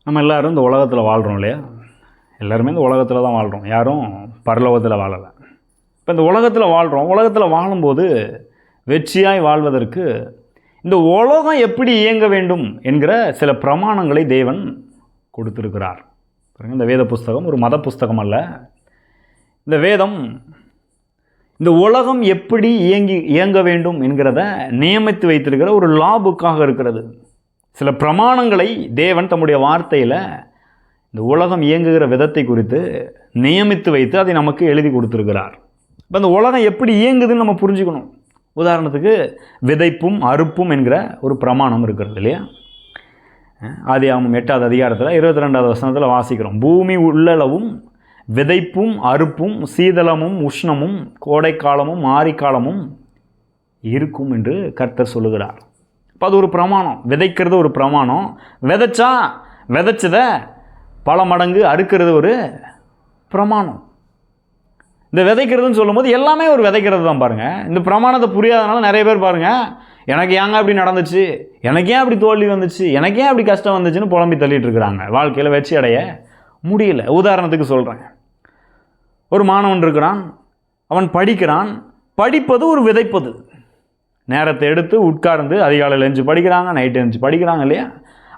நம்ம எல்லோரும் இந்த உலகத்தில் வாழ்கிறோம் இல்லையா? எல்லாருமே இந்த உலகத்தில் தான் வாழ்கிறோம், யாரும் பரலோகத்தில் வாழலை. இப்போ இந்த உலகத்தில் வாழ்கிறோம். உலகத்தில் வாழும்போது வெற்றியாய் வாழ்வதற்கு இந்த உலகம் எப்படி இயங்க வேண்டும் என்கிற சில பிரமாணங்களை தேவன் கொடுத்திருக்கிறார். இந்த வேத புஸ்தகம் ஒரு மத புஸ்தகம் அல்ல. இந்த வேதம் இந்த உலகம் எப்படி இயங்க வேண்டும் என்கிறத நியமித்து வைத்திருக்கிற ஒரு லா புக்காக இருக்கிறது. சில பிரமாணங்களை தேவன் தம்முடைய வார்த்தையில் இந்த உலகம் இயங்குகிற விதத்தை குறித்து நியமித்து வைத்து அதை நமக்கு எழுதி கொடுத்துருக்கிறார். இப்போ இந்த உலகம் எப்படி இயங்குதுன்னு நம்ம புரிஞ்சுக்கணும். உதாரணத்துக்கு விதைப்பும் அறுப்பும் என்கிற ஒரு பிரமாணம் இருக்கிறது இல்லையா? ஆதியாகமம் 8வது அதிகாரத்தில் 22வது வசனத்தில் வாசிக்கிறோம். பூமி உள்ளளவும் விதைப்பும் அறுப்பும் சீதளமும் உஷ்ணமும் கோடைக்காலமும் மாரிக்காலமும் இருக்கும் என்று கர்த்தர் சொல்லுகிறார். இப்போ அது ஒரு பிரமாணம். விதைக்கிறது ஒரு பிரமாணம். விதைச்சதை பல மடங்கு அறுக்கிறது ஒரு பிரமாணம். இந்த விதைக்கிறதுன்னு சொல்லும்போது எல்லாமே ஒரு விதைக்கிறது தான். பாருங்கள், இந்த பிரமாணத்தை புரியாதனால நிறைய பேர் பாருங்கள், எனக்கு ஏங்க அப்படி நடந்துச்சு, எனக்கு ஏன் அப்படி தோல்வி வந்துச்சு, எனக்கு ஏன் அப்படி கஷ்டம் வந்துச்சுன்னு புலம்பி தள்ளிட்டு இருக்கிறாங்க. வாழ்க்கையில் வெற்றி அடைய முடியல. உதாரணத்துக்கு சொல்கிறேன், ஒரு மாணவன் இருக்கிறான், அவன் படிக்கிறான். படிப்பது ஒரு விதைப்பது. நேரத்தை எடுத்து உட்கார்ந்து அதிகாலையில் எழுந்து படிக்கிறாங்க, நைட்டு எழுந்து படிக்கிறாங்க இல்லையா?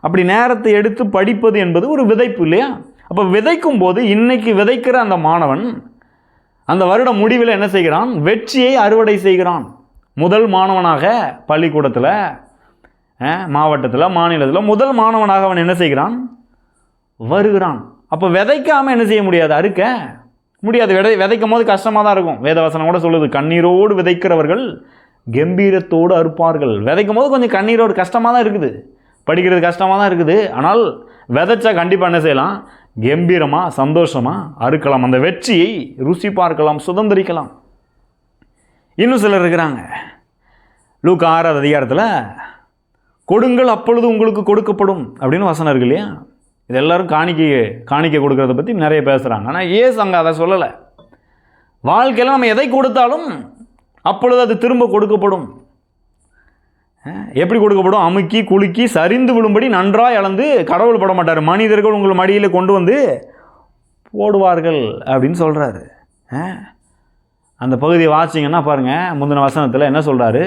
அப்படி நேரத்தை எடுத்து படிப்பது என்பது ஒரு விதைப்பு இல்லையா? அப்போ விதைக்கும் போது இன்னைக்கு விதைக்கிற அந்த மாணவன் அந்த வருட முடிவில் என்ன செய்கிறான்? வெற்றியை அறுவடை செய்கிறான். முதல் மாணவனாக பள்ளிக்கூடத்தில், மாவட்டத்தில், மாநிலத்தில் முதல் மாணவனாக அவன் என்ன செய்கிறான்? வருகிறான். அப்போ விதைக்காமல் என்ன செய்ய முடியாது? அறுக்க முடியாது. விதைக்கும் போது கஷ்டமாக தான் இருக்கும். வேதவசனம் கூட சொல்லுது, கண்ணீரோடு விதைக்கிறவர்கள் கம்பீரத்தோடு அறுப்பார்கள். விதைக்கும் போது கொஞ்சம் கண்ணீரோடு கஷ்டமாக தான் இருக்குது, படிக்கிறது கஷ்டமாக தான் இருக்குது. ஆனால் விதைச்சா கண்டிப்பாக என்ன செய்யலாம்? கம்பீரமாக சந்தோஷமாக அறுக்கலாம். அந்த வெற்றியை ருசி பார்க்கலாம், சுதந்திரிக்கலாம். இன்னும் சிலர் இருக்கிறாங்க. லூக்கா 6வது அதிகாரத்தில் கொடுங்கள் அப்பொழுது உங்களுக்கு கொடுக்கப்படும் அப்படின்னு வசனம் இருக்கு இல்லையா? இது எல்லாரும் காணிக்கை கொடுக்கறத பற்றி நிறைய பேசுகிறாங்க. ஆனால் ஏசு அங்கே அதை சொல்லலை. வாழ்க்கையில் நம்ம எதை கொடுத்தாலும் அப்பொழுது அது திரும்ப கொடுக்கப்படும். எப்படி கொடுக்கப்படும்? அமுக்கி குலுக்கி சரிந்து விழும்படி நன்றாக அளந்து கடவுள் போட மாட்டார், மனிதர்கள் உங்கள் மடியில் கொண்டு வந்து போடுவார்கள் அப்படின்னு சொல்கிறாரு. அந்த பகுதியை வாசிங்கன்னா பாருங்கள், முந்தின வசனத்தில் என்ன சொல்கிறாரு?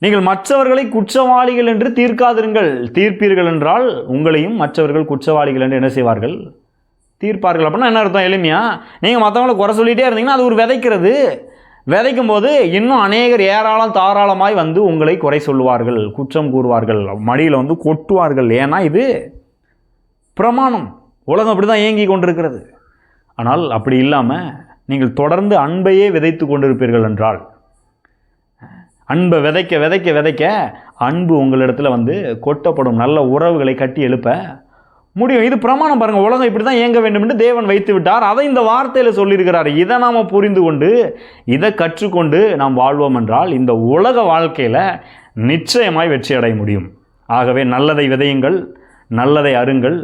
நீங்கள் மற்றவர்களை குற்றவாளிகள் என்று தீர்க்காதிருங்கள், தீர்ப்பீர்கள் என்றால் உங்களையும் மற்றவர்கள் குற்றவாளிகள் என்று என்ன செய்வார்கள்? தீர்ப்பார்கள். அப்படின்னா என்ன அர்த்தம்? எளிமையா, நீங்கள் மற்றவங்களை குறை சொல்லிகிட்டே இருந்தீங்கன்னா அது ஒரு விதைக்கிறது. விதைக்கும் போது இன்னும் அநேகர் ஏராளம் தாராளமாய் வந்து உங்களை குறை சொல்லுவார்கள், குற்றம் கூறுவார்கள், மடியில் வந்து கொட்டுவார்கள். ஏன்னா இது பிரமாணம். உலகம் அப்படி தான் இயங்கி கொண்டிருக்கிறது. ஆனால் அப்படி இல்லாமல் நீங்கள் தொடர்ந்து அன்பையே விதைத்து கொண்டிருப்பீர்கள் என்றால், அன்பை விதைக்க விதைக்க விதைக்க அன்பு உங்களிடத்தில் வந்து கொட்டப்படும். நல்ல உறவுகளை கட்டி எழுப்ப முடியும். இது பிரமாணம். பாருங்கள், உலகம் இப்படி தான் இயங்க வேண்டும் என்று தேவன் வைத்து விட்டார். அதை இந்த வார்த்தையில் சொல்லியிருக்கிறார். இதை நாம் புரிந்து கொண்டு இதை கற்றுக்கொண்டு நாம் வாழ்வோம் என்றால் இந்த உலக வாழ்க்கையில் நிச்சயமாய் வெற்றி அடைய முடியும். ஆகவே நல்லதை விதையுங்கள், நல்லதை அருங்கள்.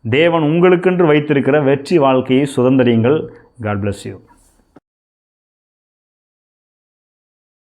தேவன் உங்களுக்கென்று வைத்திருக்கிற வெற்றி வாழ்க்கையை சுதந்திரியுங்கள். God bless you.